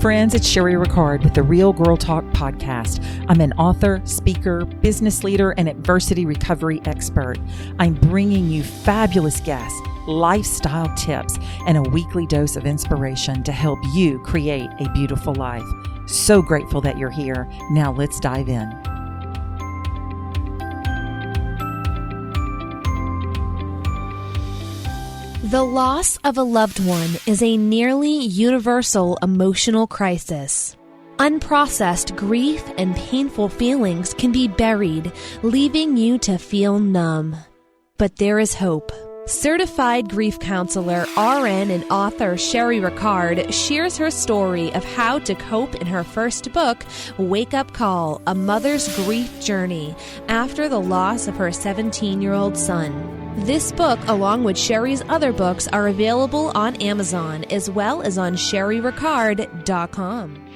friends, it's Sherry Ricard with the Real Girl Talk podcast. I'm an author, speaker, business leader, and adversity recovery expert. I'm bringing you fabulous guests, lifestyle tips, and a weekly dose of inspiration to help you create a beautiful life. So grateful that you're here. Now let's dive in. The loss of a loved one is a nearly universal emotional crisis. Unprocessed grief and painful feelings can be buried, leaving you to feel numb. But there is hope. Certified grief counselor, RN, and author Sherry Ricard shares her story of how to cope in her first book, Wake Up Call, A Mother's Grief Journey, after the loss of her 17-year-old son. This book, along with Sherry's other books, are available on Amazon as well as on sherryricard.com.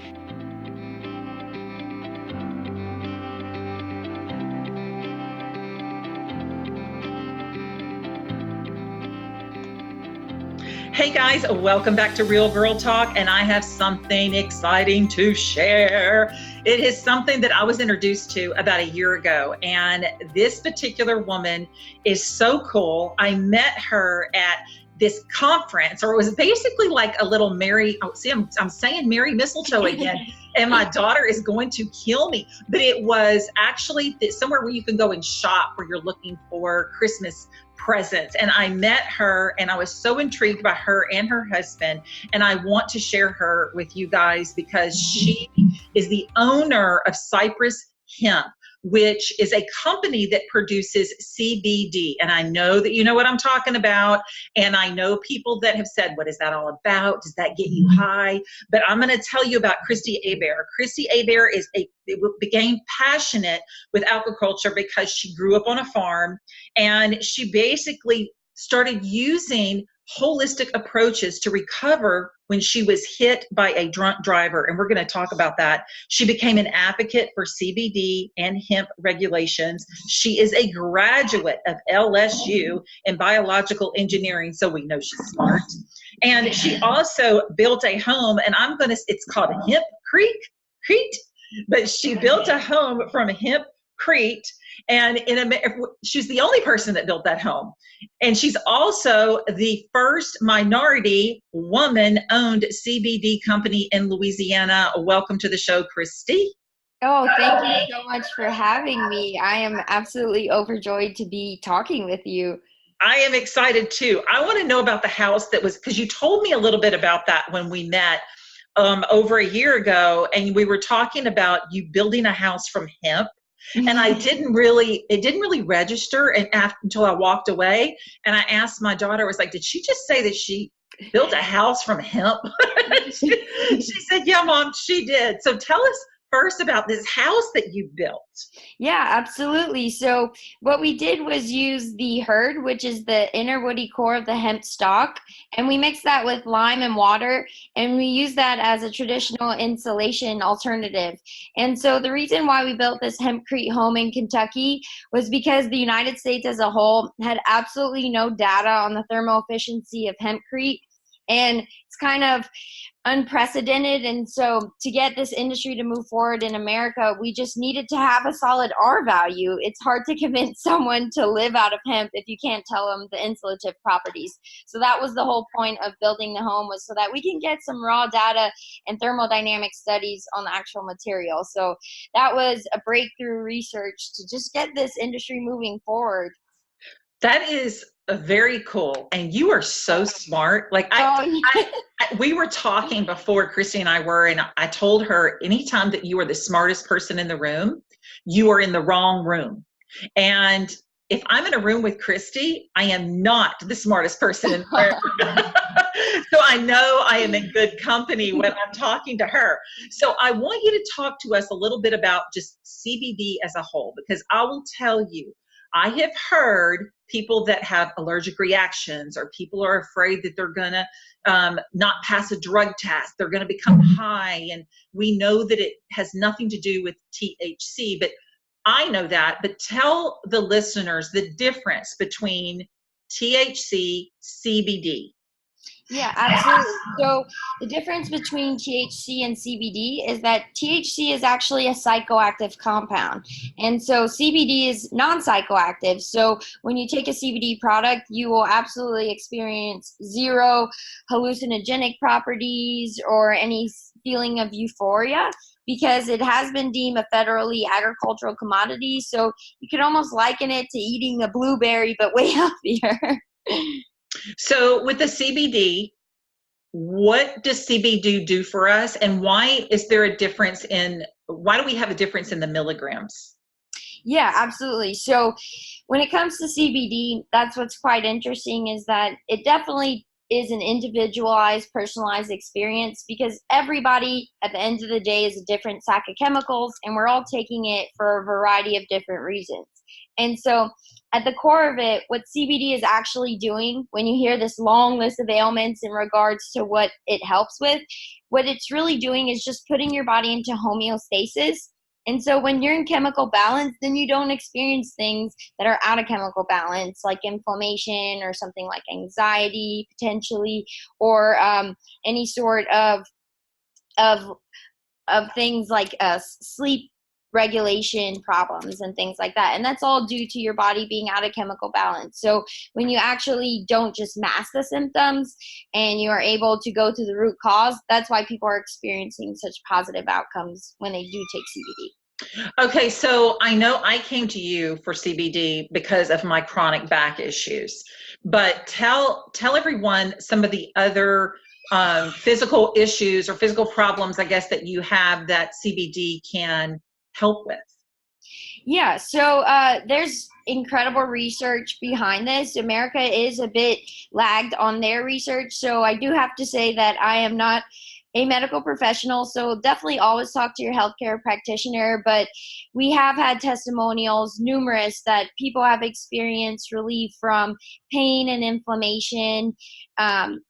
Hey guys, welcome back to Real Girl Talk, and I have something exciting to share. It is something that I was introduced to about a year ago, and this particular woman is so cool. I met her at this conference, or it was basically like a little I'm saying Mary Mistletoe again, and my daughter is going to kill me. But it was actually somewhere where you can go and shop where you're looking for Christmas presents. And I met her, and I was so intrigued by her and her husband. And I want to share her with you guys because she is the owner of Cypress Hemp, which is a company that produces CBD. And I know that you know what I'm talking about. And I know people that have said, what is that all about? Does that get you high? But I'm going to tell you about Kristy Hebert. Kristy Hebert became passionate with agriculture because she grew up on a farm, and she basically started using holistic approaches to recover when she was hit by a drunk driver. And we're going to talk about that. She became an advocate for CBD and hemp regulations. She is a graduate of LSU in Biological Engineering, so we know she's smart. And she also built a home, and it's called Hemp Crete, but she built a home from Hemp Crete, and she's the only person that built that home. And she's also the first minority woman-owned CBD company in Louisiana. Welcome to the show, Kristy. Oh, thank you so much for having me. I am absolutely overjoyed to be talking with you. I am excited too. I want to know about the house because you told me a little bit about that when we met over a year ago, and we were talking about you building a house from hemp. And it didn't really register until I walked away. And I asked my daughter, I was like, did she just say that she built a house from hemp? she said, yeah, Mom, she did. So tell us first about this house that you built. Yeah, absolutely. So what we did was use the hurd, which is the inner woody core of the hemp stalk, and we mixed that with lime and water, and we use that as a traditional insulation alternative. And so the reason why we built this hempcrete home in Kentucky was because the United States as a whole had absolutely no data on the thermal efficiency of hempcrete, and it's kind of unprecedented. And so to get this industry to move forward in America, we just needed to have a solid R value. It's hard to convince someone to live out of hemp if you can't tell them the insulative properties. So that was the whole point of building the home, was so that we can get some raw data and thermodynamic studies on the actual material. So that was a breakthrough research to just get this industry moving forward. That is very cool. And you are so smart. Like we were talking before, Kristy and I were, and I told her, anytime that you are the smartest person in the room, you are in the wrong room. And if I'm in a room with Kristy, I am not the smartest person in the room. So I know I am in good company when I'm talking to her. So I want you to talk to us a little bit about just CBD as a whole, because I will tell you, I have heard people that have allergic reactions, or people are afraid that they're going to not pass a drug test. They're going to become high. And we know that it has nothing to do with THC, but I know that. But tell the listeners the difference between THC, CBD. Yeah, absolutely. So the difference between THC and CBD is that THC is actually a psychoactive compound. And so CBD is non-psychoactive. So when you take a CBD product, you will absolutely experience zero hallucinogenic properties or any feeling of euphoria because it has been deemed a federally agricultural commodity. So you could almost liken it to eating a blueberry, but way healthier. So with the CBD, what does CBD do for us, and why is there a difference why do we have a difference in the milligrams? Yeah, absolutely. So when it comes to CBD, that's what's quite interesting is that it definitely is an individualized, personalized experience because everybody at the end of the day is a different sack of chemicals and we're all taking it for a variety of different reasons. And so at the core of it, what CBD is actually doing, when you hear this long list of ailments in regards to what it helps with, what it's really doing is just putting your body into homeostasis. And so when you're in chemical balance, then you don't experience things that are out of chemical balance, like inflammation or something like anxiety potentially, or any sort of things like sleep regulation problems and things like that. And that's all due to your body being out of chemical balance. So when you actually don't just mask the symptoms and you are able to go to the root cause, that's why people are experiencing such positive outcomes when they do take CBD. Okay, so I know I came to you for CBD because of my chronic back issues, but tell everyone some of the other physical issues or physical problems, I guess, that you have that CBD can help with. Yeah, so there's incredible research behind this. America is a bit lagged on their research, so I do have to say that I am not a medical professional, so definitely always talk to your healthcare practitioner. But we have had testimonials, numerous, that people have experienced relief from pain and inflammation,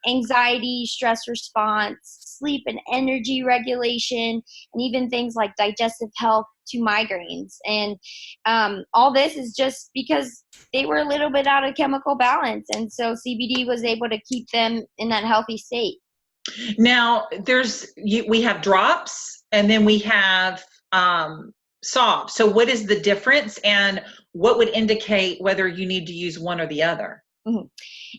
anxiety, stress response, sleep and energy regulation, and even things like digestive health to migraines. And all this is just because they were a little bit out of chemical balance. And so CBD was able to keep them in that healthy state. Now, we have drops and then we have sobs. So what is the difference and what would indicate whether you need to use one or the other? Mm-hmm.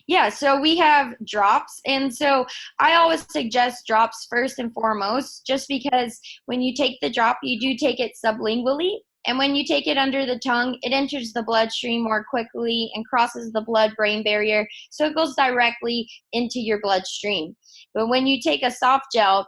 Yeah, so we have drops. And so I always suggest drops first and foremost, just because when you take the drop, you do take it sublingually. And when you take it under the tongue, it enters the bloodstream more quickly and crosses the blood-brain barrier. So it goes directly into your bloodstream. But when you take a soft gel,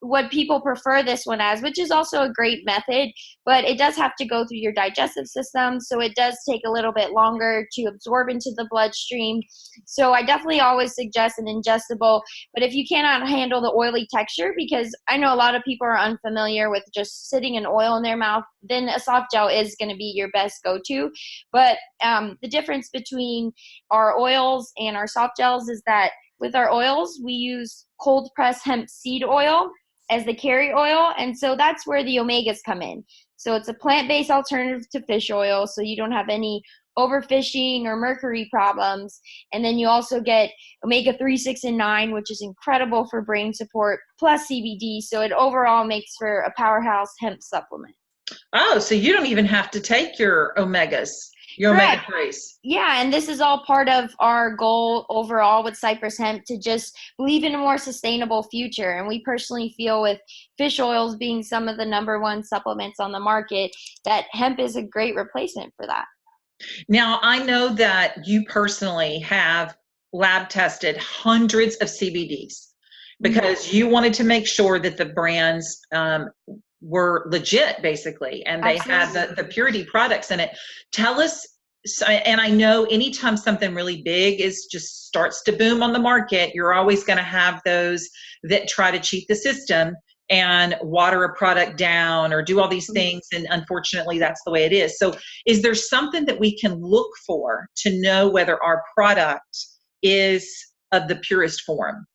what people prefer this one as, which is also a great method, but it does have to go through your digestive system. So it does take a little bit longer to absorb into the bloodstream. So I definitely always suggest an ingestible, but if you cannot handle the oily texture, because I know a lot of people are unfamiliar with just sitting an oil in their mouth, then a soft gel is going to be your best go-to. But the difference between our oils and our soft gels is that with our oils, we use cold pressed hemp seed oil as the carry oil. And so that's where the omegas come in. So it's a plant-based alternative to fish oil. So you don't have any overfishing or mercury problems. And then you also get omega-3, 6, and 9, which is incredible for brain support, plus CBD. So it overall makes for a powerhouse hemp supplement. Oh, so you don't even have to take your omegas, your omega-3s. Yeah, and this is all part of our goal overall with Cypress Hemp to just believe in a more sustainable future. And we personally feel with fish oils being some of the number one supplements on the market, that hemp is a great replacement for that. Now, I know that you personally have lab tested hundreds of CBDs because you wanted to make sure that the brands were legit, basically, and they Absolutely. had the purity products in it. Tell us, and I know anytime something really big just starts to boom on the market, you're always going to have those that try to cheat the system and water a product down or do all these things. And unfortunately, that's the way it is. So is there something that we can look for to know whether our product is of the purest form?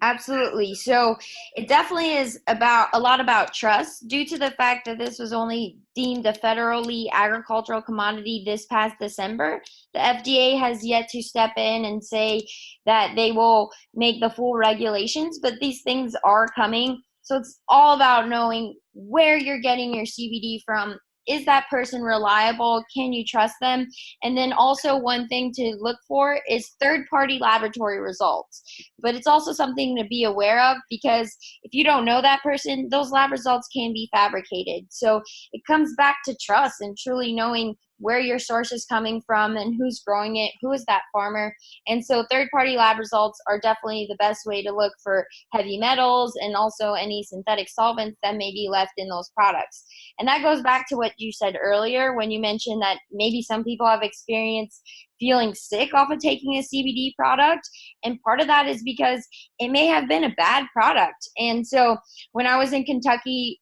Absolutely. So it definitely is about a lot about trust due to the fact that this was only deemed a federally agricultural commodity this past December. The FDA has yet to step in and say that they will make the full regulations, but these things are coming. So it's all about knowing where you're getting your CBD from. Is that person reliable? Can you trust them? And then also, one thing to look for is third party laboratory results. But it's also something to be aware of, because if you don't know that person, those lab results can be fabricated. So it comes back to trust and truly knowing where your source is coming from and who's growing it, who is that farmer. And so third party lab results are definitely the best way to look for heavy metals and also any synthetic solvents that may be left in those products. And that goes back to what you said earlier when you mentioned that maybe some people have experienced feeling sick off of taking a CBD product. And part of that is because it may have been a bad product. And so when I was in Kentucky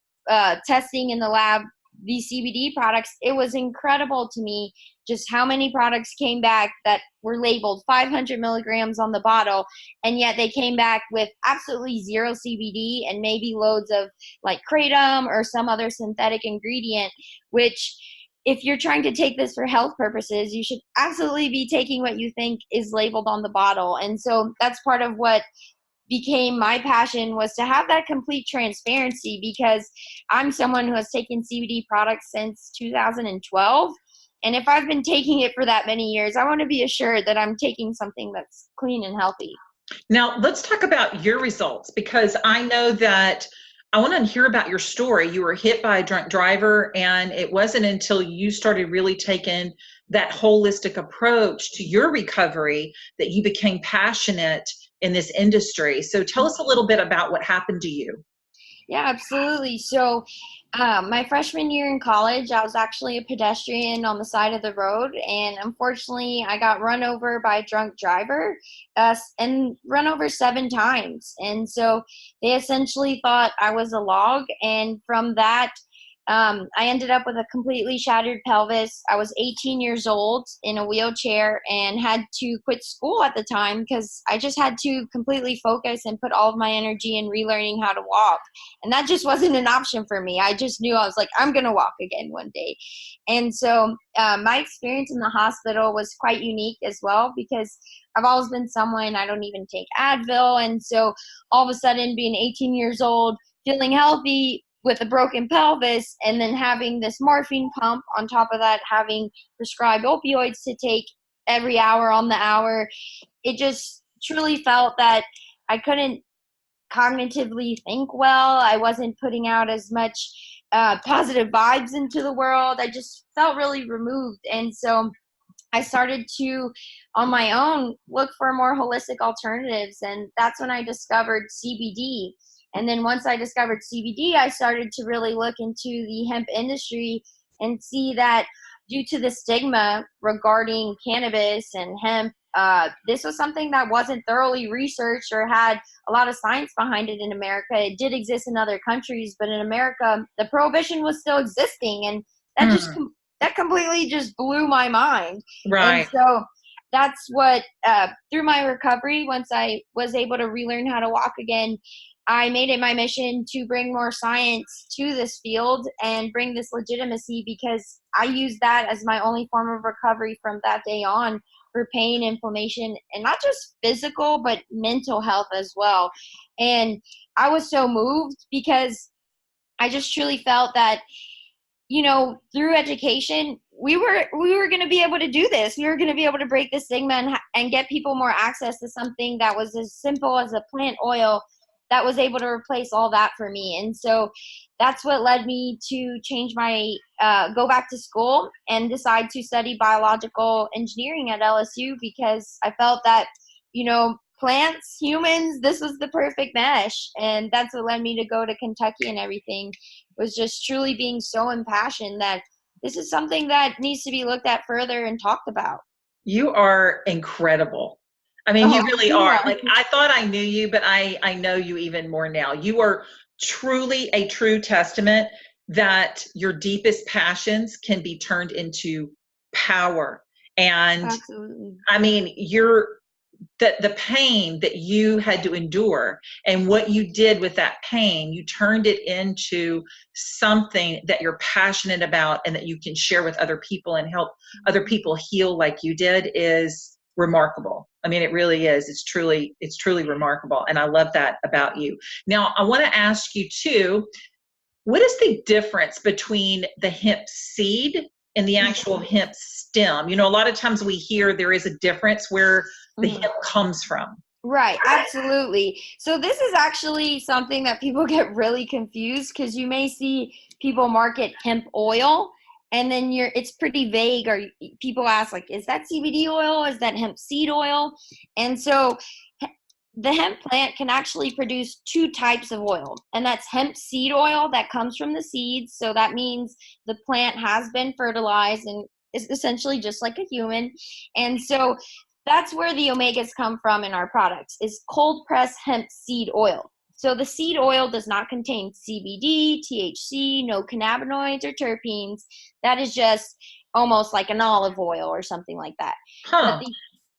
testing in the lab these CBD products, it was incredible to me just how many products came back that were labeled 500 milligrams on the bottle, and yet they came back with absolutely zero CBD and maybe loads of like kratom or some other synthetic ingredient, which if you're trying to take this for health purposes, you should absolutely be taking what you think is labeled on the bottle. And so that's part of what became my passion, was to have that complete transparency, because I'm someone who has taken CBD products since 2012. And if I've been taking it for that many years, I want to be assured that I'm taking something that's clean and healthy. Now, let's talk about your results, because I know that I want to hear about your story. You were hit by a drunk driver, and it wasn't until you started really taking that holistic approach to your recovery that you became passionate in this industry. So tell us a little bit about what happened to you. Yeah, absolutely. So, my freshman year in college, I was actually a pedestrian on the side of the road, and unfortunately, I got run over by a drunk driver, and run over 7 times. And so, they essentially thought I was a log, and from that, I ended up with a completely shattered pelvis. I was 18 years old in a wheelchair and had to quit school at the time because I just had to completely focus and put all of my energy in relearning how to walk. And that just wasn't an option for me. I just knew, I was like, I'm going to walk again one day. And so my experience in the hospital was quite unique as well, because I've always been someone, I don't even take Advil. And so all of a sudden, being 18 years old, feeling healthy, with a broken pelvis, and then having this morphine pump on top of that, having prescribed opioids to take every hour on the hour, it just truly felt that I couldn't cognitively think well. I wasn't putting out as much positive vibes into the world. I just felt really removed. And so I started to, on my own, look for more holistic alternatives. And that's when I discovered CBD. And then once I discovered CBD, I started to really look into the hemp industry and see that due to the stigma regarding cannabis and hemp, this was something that wasn't thoroughly researched or had a lot of science behind it in America. It did exist in other countries, but in America, the prohibition was still existing. And that just that completely just blew my mind. Right. And so that's what, through my recovery, once I was able to relearn how to walk again, I made it my mission to bring more science to this field and bring this legitimacy, because I used that as my only form of recovery from that day on for pain, inflammation, and not just physical, but mental health as well. And I was so moved because I just truly felt that, you know, through education, we were going to be able to do this. We were going to be able to break the stigma and get people more access to something that was as simple as a plant oil that was able to replace all that for me. And so that's what led me to change my, go back to school and decide to study biological engineering at LSU, because I felt that, you know, plants, humans, this was the perfect mesh. And that's what led me to go to Kentucky, and everything was just truly being so impassioned that this is something that needs to be looked at further and talked about. You are incredible. I mean, you really are. Yeah. Like, I thought I knew you, but I know you even more now. You are truly a true testament that your deepest passions can be turned into power. And Absolutely. I mean, the pain that you had to endure and what you did with that pain, you turned it into something that you're passionate about and that you can share with other people and help other people heal like you did is remarkable. I mean, it really is. It's truly remarkable. And I love that about you. Now, I want to ask you too, what is the difference between the hemp seed and the actual hemp stem? You know, a lot of times we hear there is a difference where the hemp comes from. Right, absolutely. So this is actually something that people get really confused, because you may see people market hemp oil, and then it's pretty vague, or people ask, like, is that CBD oil? Is that hemp seed oil? And so the hemp plant can actually produce two types of oil, and that's hemp seed oil that comes from the seeds. So that means the plant has been fertilized and is essentially just like a human. And so that's where the omegas come from in our products, is cold pressed hemp seed oil. So the seed oil does not contain CBD, THC, no cannabinoids or terpenes. That is just almost like an olive oil or something like that. But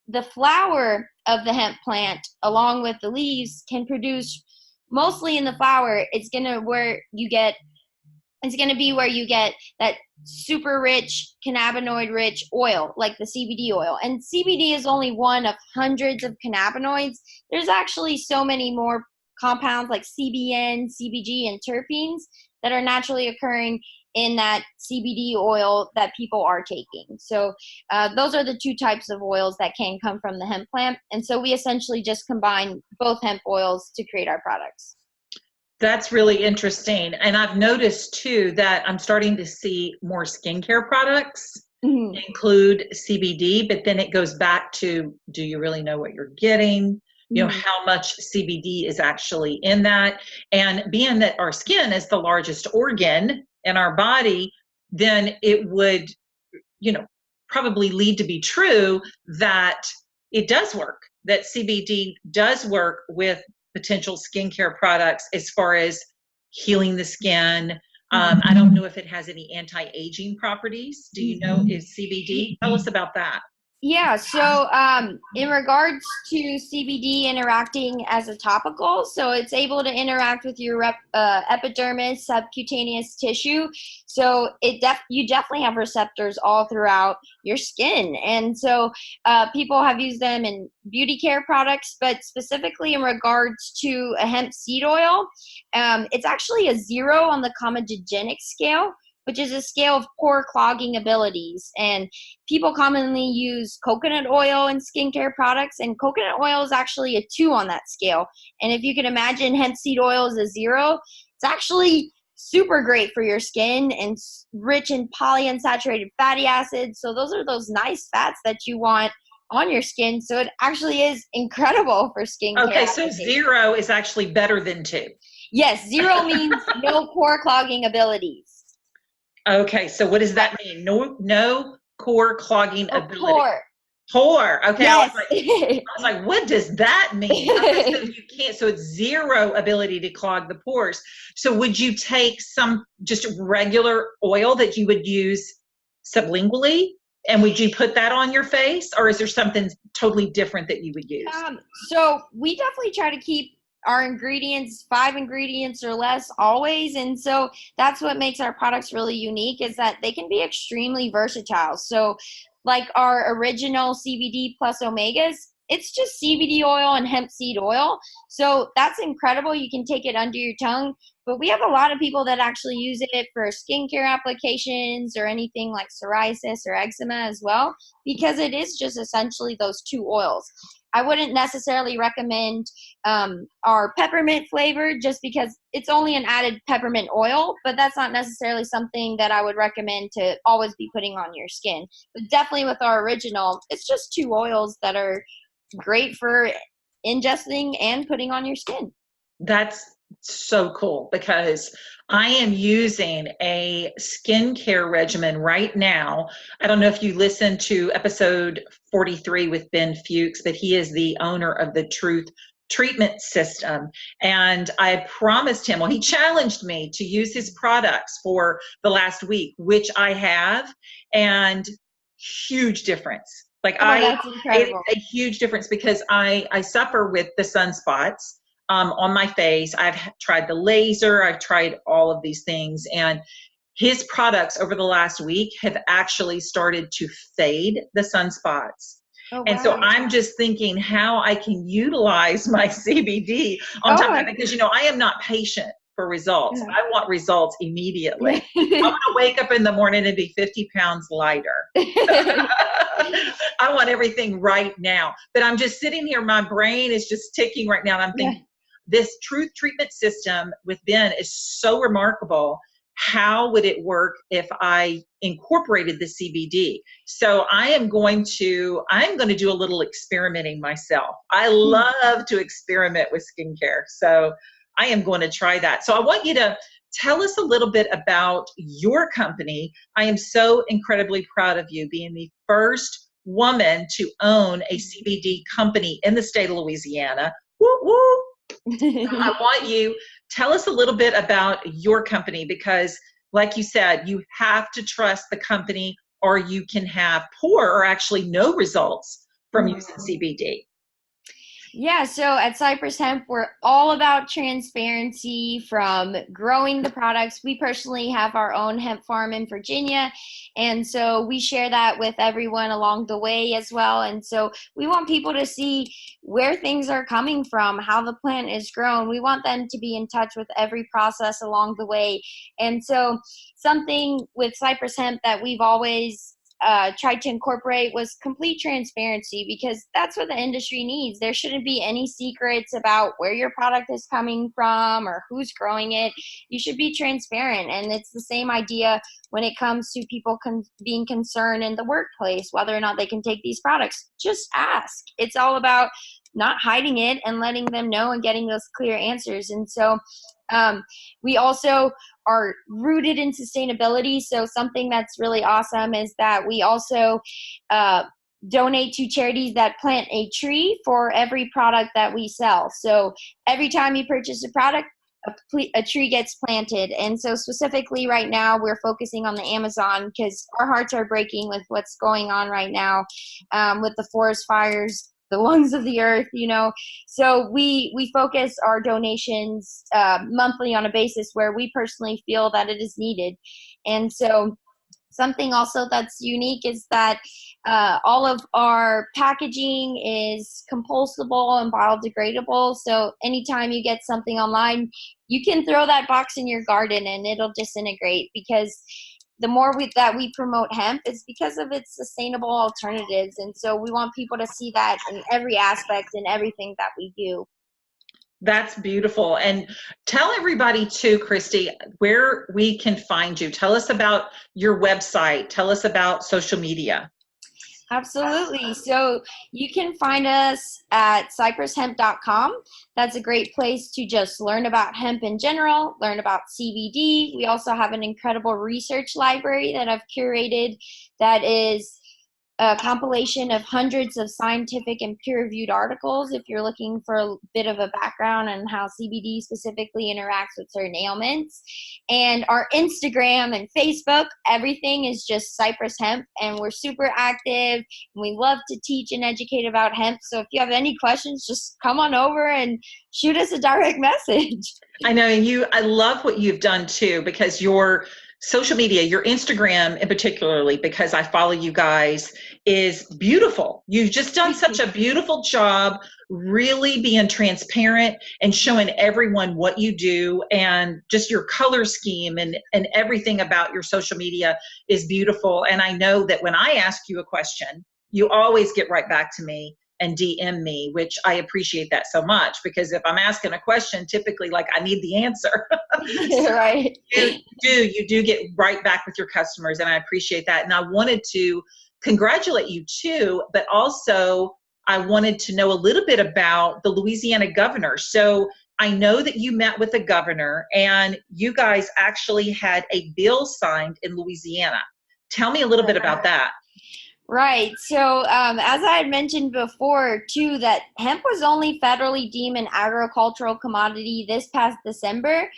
the flower of the hemp plant, along with the leaves, can produce, mostly in the flower, it's going to be where you get that super rich, cannabinoid rich oil, like the CBD oil. And CBD is only one of hundreds of cannabinoids. There's actually so many more compounds like CBN, CBG, and terpenes that are naturally occurring in that CBD oil that people are taking. So those are the two types of oils that can come from the hemp plant. And so we essentially just combine both hemp oils to create our products. That's really interesting. And I've noticed too that I'm starting to see more skincare products include CBD, but then it goes back to, do you really know what you're getting? You know, how much CBD is actually in that? And being that our skin is the largest organ in our body, then it would, you know, probably lead to be true that it does work, that CBD does work with potential skincare products as far as healing the skin. I don't know if it has any anti-aging properties. Do you know, is CBD? Tell us about that. Yeah, so in regards to CBD interacting as a topical, so it's able to interact with your epidermis, subcutaneous tissue. So you definitely have receptors all throughout your skin. And so people have used them in beauty care products, but specifically in regards to a hemp seed oil, it's actually a 0 on the comedogenic scale, which is a scale of pore clogging abilities. And people commonly use coconut oil in skincare products, and coconut oil is actually a 2 on that scale. And if you can imagine hemp seed oil is a 0, it's actually super great for your skin and rich in polyunsaturated fatty acids. So those are those nice fats that you want on your skin. So it actually is incredible for skincare. Okay, so 0 is actually better than 2. Yes, 0 means no pore clogging abilities. Okay, so what does that mean? No core clogging ability. Pore. Okay, yes. I was like, what does that mean? Okay, so you can't. So it's 0 ability to clog the pores. So would you take some just regular oil that you would use sublingually, and would you put that on your face, or is there something totally different that you would use? So we definitely try to keep our ingredients 5 ingredients or less always, and so that's what makes our products really unique, is that they can be extremely versatile. So like our original CBD plus omegas, it's just CBD oil and hemp seed oil, so that's incredible. You can take it under your tongue, but we have a lot of people that actually use it for skincare applications or anything like psoriasis or eczema as well, because it is just essentially those 2 oils. I wouldn't necessarily recommend our peppermint flavor, just because it's only an added peppermint oil, but that's not necessarily something that I would recommend to always be putting on your skin. But definitely with our original, it's just 2 oils that are great for ingesting and putting on your skin. That's so cool, because I am using a skincare regimen right now. I don't know if you listened to episode 43 with Ben Fuchs, but he is the owner of the Truth Treatment System. And I promised him, well, he challenged me to use his products for the last week, which I have, and huge difference. Like Oh, that's it's incredible. a huge difference because I suffer with the sunspots on my face. I've tried the laser, I've tried all of these things, and his products over the last week have actually started to fade the sunspots. Oh, And so wow. I'm just thinking how I can utilize my CBD on Oh top of my that because, I am not patient for results. God. I want results immediately. I Yeah. want to wake up in the morning and be 50 pounds lighter. I want everything right now. But I'm just sitting here, my brain is just ticking right now. And I'm Yeah. thinking, this truth treatment system with Ben is so remarkable. How would it work if I incorporated the CBD? So I'm going to do a little experimenting myself. I love to experiment with skincare. So I am going to try that. So I want you to tell us a little bit about your company. I am so incredibly proud of you being the first woman to own a CBD company in the state of Louisiana. Woo woo. I want you tell us a little bit about your company because like you said, you have to trust the company or you can have poor or actually no results from using CBD. Yeah, so at Cypress Hemp, we're all about transparency from growing the products. We personally have our own hemp farm in Virginia, and so we share that with everyone along the way as well. And so we want people to see where things are coming from, how the plant is grown. We want them to be in touch with every process along the way. And so something with Cypress Hemp that we've always tried to incorporate was complete transparency because that's what the industry needs. There shouldn't be any secrets about where your product is coming from or who's growing it. You should be transparent. And it's the same idea when it comes to people being concerned in the workplace, whether or not they can take these products. Just ask. It's all about not hiding it and letting them know and getting those clear answers. And so we also are rooted in sustainability. So something that's really awesome is that we also donate to charities that plant a tree for every product that we sell. So every time you purchase a product, a tree gets planted. And so specifically right now, we're focusing on the Amazon because our hearts are breaking with what's going on right now with the forest fires, the lungs of the earth, So we focus our donations monthly on a basis where we personally feel that it is needed. And so something also that's unique is that all of our packaging is compostable and biodegradable. So anytime you get something online, you can throw that box in your garden and it'll disintegrate because the more that we promote hemp is because of its sustainable alternatives. And so we want people to see that in every aspect and everything that we do. That's beautiful. And tell everybody too, Kristy, where we can find you. Tell us about your website. Tell us about social media. Absolutely. So you can find us at cypresshemp.com. That's a great place to just learn about hemp in general, learn about CBD. We also have an incredible research library that I've curated that is a compilation of hundreds of scientific and peer-reviewed articles if you're looking for a bit of a background on how CBD specifically interacts with certain ailments. And our Instagram and Facebook, everything is just Cypress Hemp, and we're super active, and we love to teach and educate about hemp. So if you have any questions, just come on over and shoot us a direct message. I know I love what you've done too, because your social media, your Instagram in particularly, because I follow you guys, is beautiful. You've just done such a beautiful job really being transparent and showing everyone what you do, and just your color scheme and everything about your social media is beautiful. And I know that when I ask you a question, you always get right back to me and DM me, which I appreciate that so much, because if I'm asking a question, typically like I need the answer. So Right. you do get right back with your customers, and I appreciate that. And I wanted to congratulate you too, but also I wanted to know a little bit about the Louisiana governor. So I know that you met with the governor and you guys actually had a bill signed in Louisiana. Tell me a little bit about that. Right. So, as I had mentioned before, too, that hemp was only federally deemed an agricultural commodity this past December.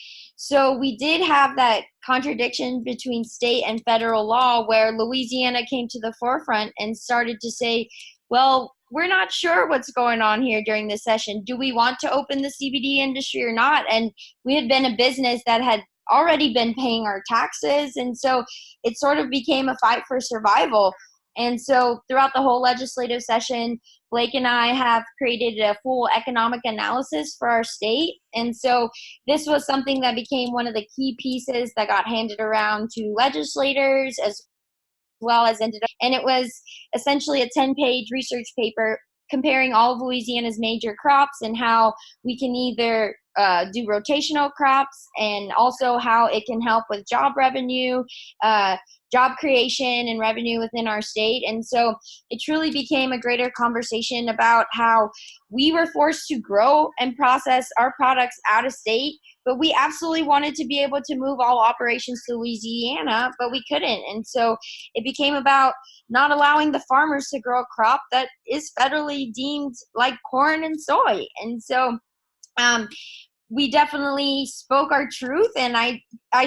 So we did have that contradiction between state and federal law where Louisiana came to the forefront and started to say, well, we're not sure what's going on here during this session. Do we want to open the CBD industry or not? And we had been a business that had already been paying our taxes. And so it sort of became a fight for survival. And so throughout the whole legislative session, Blake and I have created a full economic analysis for our state. And so this was something that became one of the key pieces that got handed around to legislators as well as ended up. And it was essentially a 10-page research paper comparing all of Louisiana's major crops and how we can either do rotational crops, and also how it can help with job revenue, job creation and revenue within our state. And so it truly became a greater conversation about how we were forced to grow and process our products out of state, but we absolutely wanted to be able to move all operations to Louisiana, but we couldn't. And so it became about not allowing the farmers to grow a crop that is federally deemed like corn and soy. And so we definitely spoke our truth, and I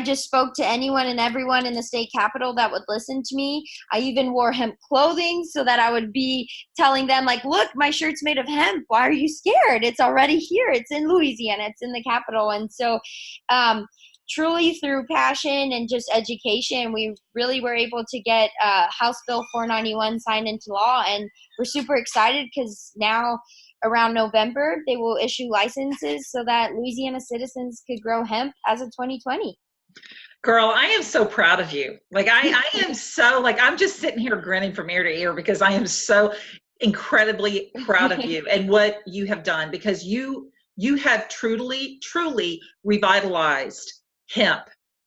just spoke to anyone and everyone in the state capitol that would listen to me. I even wore hemp clothing so that I would be telling them, like, look, my shirt's made of hemp. Why are you scared? It's already here. It's in Louisiana. It's in the capital. And so truly through passion and just education, we really were able to get House Bill 491 signed into law. And we're super excited because now around November, they will issue licenses so that Louisiana citizens could grow hemp as of 2020. Girl, I am so proud of you. Like, I am so, like, I'm just sitting here grinning from ear to ear because I am so incredibly proud of you and what you have done, because you have truly revitalized hemp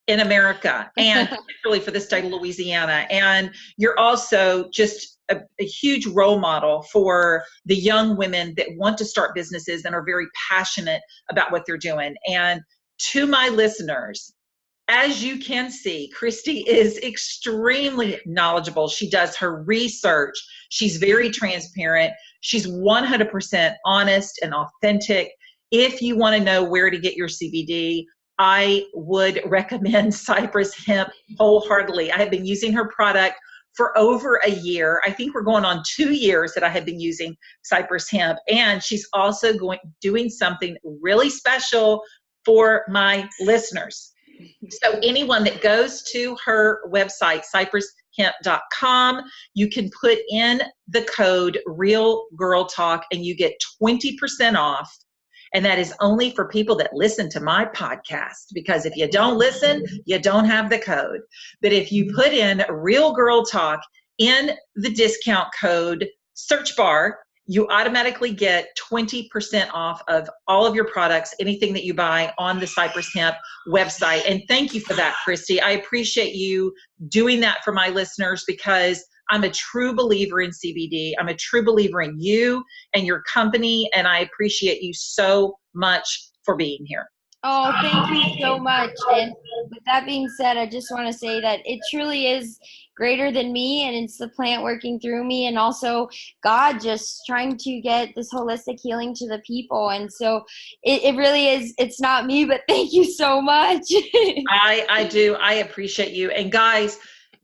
in America, and particularly for the state of Louisiana. And you're also just a huge role model for the young women that want to start businesses and are very passionate about what they're doing. And to my listeners, as you can see, Kristy is extremely knowledgeable. She does her research. She's very transparent. She's 100% honest and authentic. If you want to know where to get your CBD, I would recommend Cypress Hemp wholeheartedly. I have been using her product for over a year. I think we're going on 2 years that I have been using Cypress Hemp. And she's also doing something really special for my listeners. So anyone that goes to her website, cypresshemp.com, you can put in the code Real Girl Talk and you get 20% off. And that is only for people that listen to my podcast, because if you don't listen, you don't have the code. But if you put in Real Girl Talk in the discount code search bar, you automatically get 20% off of all of your products, anything that you buy on the Cypress Hemp website. And thank you for that, Kristy. I appreciate you doing that for my listeners, because I'm a true believer in CBD. I'm a true believer in you and your company, and I appreciate you so much for being here. Oh, thank you so much. And with that being said, I just want to say that it truly is greater than me, and it's the plant working through me, and also God just trying to get this holistic healing to the people. And so it really is, it's not me, but thank you so much. I do. I appreciate you. And guys,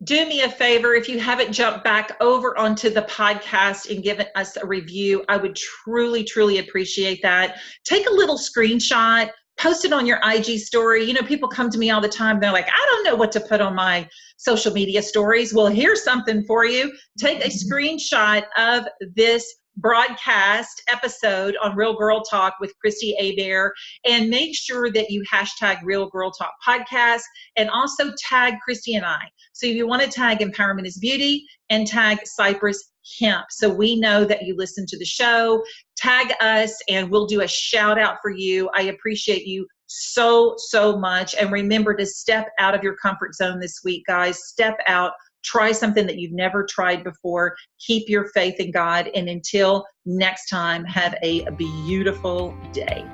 do me a favor, if you haven't jumped back over onto the podcast and given us a review, I would truly appreciate that. Take a little screenshot, post it on your IG story. You know, people come to me all the time. They're like, I don't know what to put on my social media stories. Well, here's something for you. Take a screenshot of this broadcast episode on Real Girl Talk with Kristy Hebert, and make sure that you hashtag Real Girl Talk podcast, and also tag Kristy and I. So if you want to tag Empowerment is Beauty and tag Cypress Hemp, so we know that you listen to the show, tag us and we'll do a shout out for you. I appreciate you so much. And remember to step out of your comfort zone this week, guys. Step out. Try something that you've never tried before. Keep your faith in God. And until next time, have a beautiful day.